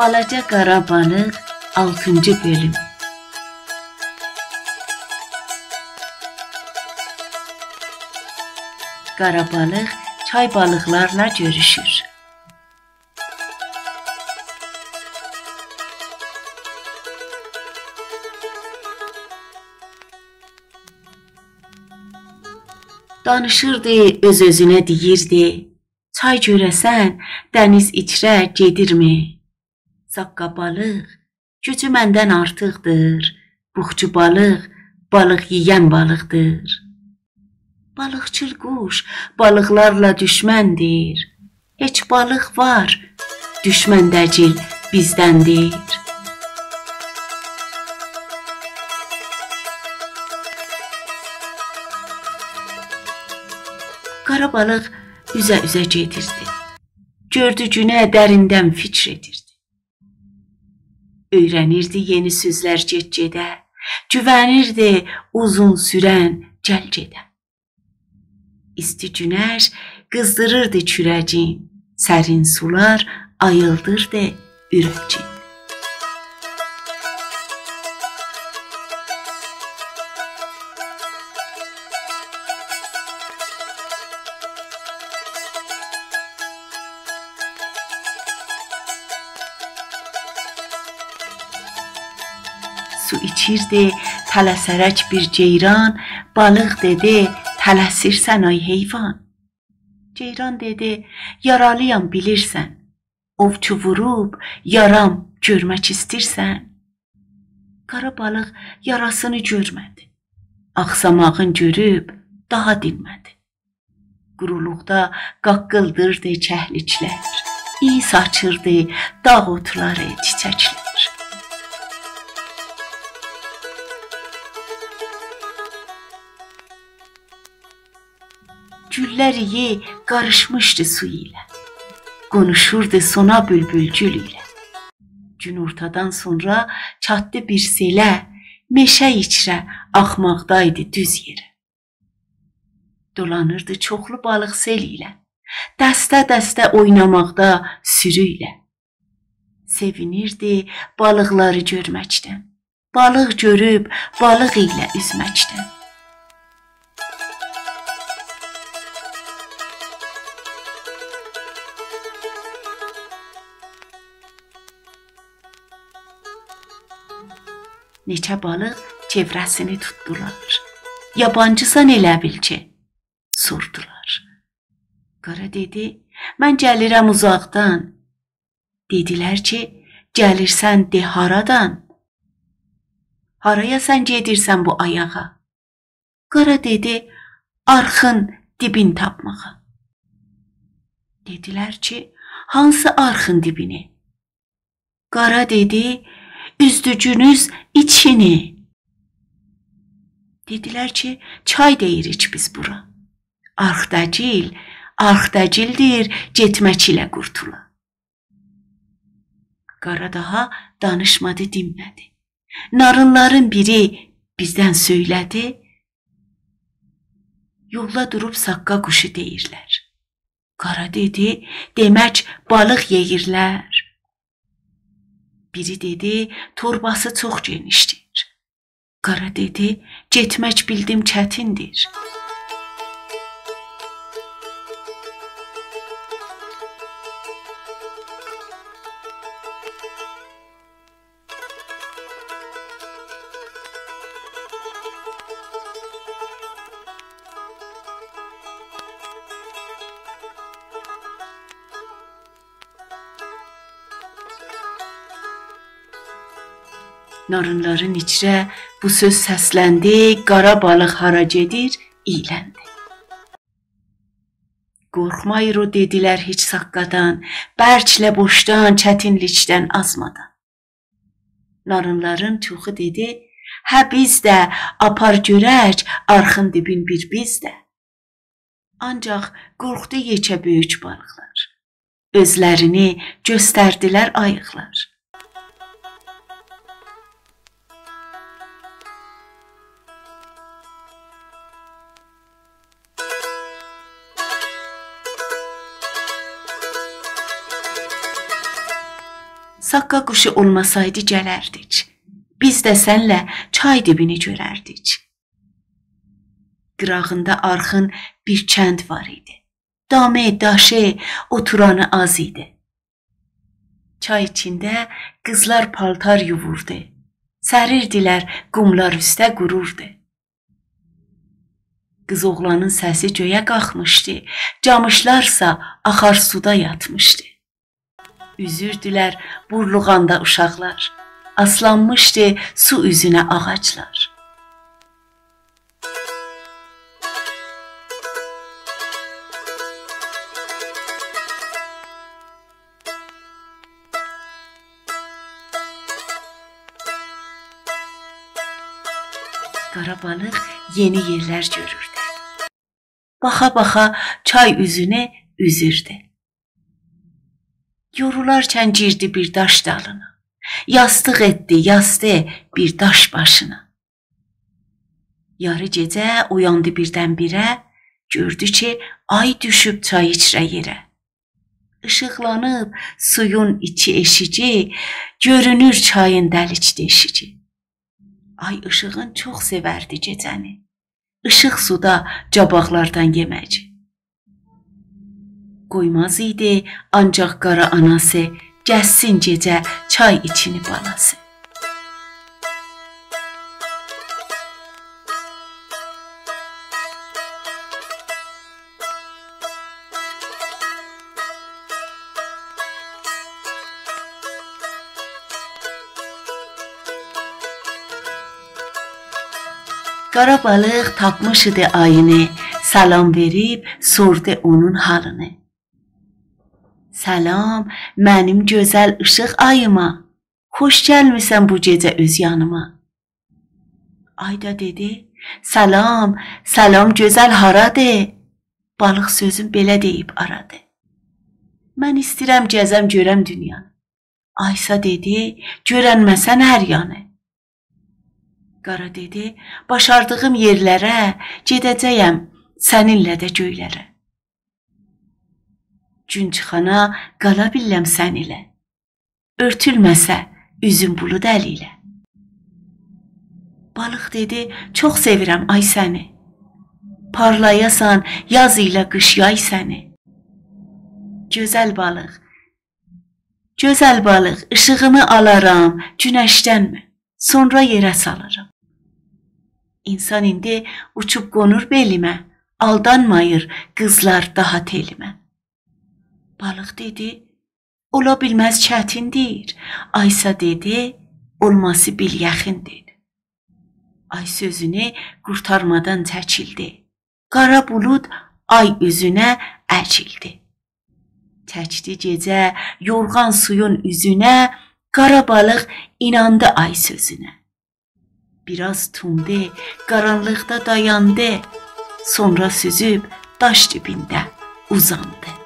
Balaca qara balıq 6-cı bölüm. Qara balıq çay balıqlarla görüşür. Danışırdı, öz-özünə deyirdi: çay görəsən, dəniz içrə gedirmi? Saqqa balıq, gücü məndən artıqdır. Buxçu balıq, balıq yeyən balıqdır. Balıqçıl quş, balıqlarla düşməndir. Heç balıq var, düşmən dəcil bizdəndir. Qara balıq üzə-üzə gedirdi. Gördü günə dərindən fikr edirdi. Öyrənirdi yeni sözlər get-gedə, güvənirdi uzun sürən gəl-gedə. İsti günəş qızdırırdı kürəcin, sərin sular ayıldırdı ürəkcin. Su içirdi tələsərək bir ceyran, balıq dedi: tələsirsən ay heyvan. Ceyran dedi: yaralıyam bilirsən, ovçu vurub yaram görmək istirsən. Qara balıq yarasını görmədi, axsamağın görüb daha dinmədi. Quruluqda qaqqıldırdı kəhliklər, iyi saçırdı dağ otları çiçəklər. Güllər iyi qarışmışdı su ilə, konuşurdu sona bülbülcül ilə. Günortadan sonra çatdı bir selə, meşə içrə axmaqdaydı düz yerə. Dolanırdı çoxlu balıq sel ilə, dəstə-dəstə oynamaqda sürü ilə. Sevinirdi balıqları görməkdən, balıq görüb balıq ilə üzməkdən. Neçə balıq çevrəsini tutdular. Yabancısan elə bil ki, sordular. Qara dedi: mən gəlirəm uzaqdan. Dedilər ki, gəlirsən de haradan? Haraya sən gedirsən bu ayağa? Qara dedi: arxın dibin tapmağa. Dedilər ki, hansı arxın dibini? Qara dedi: üzdücünüz içini. Dedilər ki, çay deyirik biz bura. Arxdacildir getmək ilə qurtula. Qara daha danışmadı, dinmədi. Narınların biri bizdən söylədi: yolda durub saqqa quşu deyirlər. Qara dedi: demək balıq yeyirlər. Biri dedi: torbası çox genişdir. Qara dedi: getmək bildim çətindir. Narınların içrə bu söz səsləndi, qara balıq hara gedir, iyləndi. Qorxmayır o dedilər heç saqqadan, bərklə boşdan, çətinlikdən azmadan. Narınların çoxu dedi: hə biz də apar görək, arxın dibin bir biz də. Ancaq qorxdu yekə böyük balıqlar, özlərini göstərdilər ayıqlar. Saqqa quşu olmasaydı gələrdik. Biz də sənlə çay dibini görərdik. Qırağında arxın bir kənd var idi. Damı, daşı, oturanı az idi. Çay içində qızlar paltar yuvurdu. Sərirdilər, qumlar üstə qururdu. Qız oğlanın səsi göyə qalxmışdı. Camışlarsa axar suda yatmışdı. Üzürdülər burluğanda uşaqlar. Aslanmışdı su üzünə ağaclar. Qara balıq yeni yerlər görürdü. Baxa-baxa çay üzünə üzürdü. Yorularkən girdi bir daş dalına. Yastıq etdi, yastı bir daş başına. Yarı gecə oyandı birdən-birə, gördü ki, ay düşüb çay içrə yerə. Işıqlanıb suyun içi eşici, görünür çayın dəlic deşici. Ay ışığın çox sevərdi gecəni. Işıq suda cabaqlardan yeməci. Qoymaz idi ancaq qara anası, gəzsin gecə çay içini balası. Qara balıq tapmış idi ayını, salam verib sordu onun halını. Salam, mənim gözəl ışıq ayıma, xoş gəlmisən bu gecə öz yanıma. Ay da dedi, salam, salam gözəl haradır? Balıq sözün belə deyib aradı. Mən istəyirəm gəzəm görəm dünyanı. Aysa dedi, görənməsən hər yanı. Qara dedi, başardığım yerlərə gedəcəyəm səninlə də göylərə. Gün çıxana qala billəm sən ilə, örtülməsə üzüm bulud əli ilə. Balıq dedi, çox sevirəm ay səni, parlayasan yaz ilə qış yay səni. Gözəl balıq, işığımı alaram günəşdənmi, sonra yerə salaram. İnsan indi uçub qonur belimə, aldanmayır qızlar daha telimə. Balıq dedi, ola bilməz çətindir. Aysa dedi, olması bil yaxındır. Ay sözünü qurtarmadan çəkildi. Qara bulud ay üzünə əkildi. Çəkdi gecə yorğan suyun üzünə, qara balıq inandı ay sözünə. Biraz tumdu, qaranlıqda dayandı, sonra süzüb daş dibində uzandı.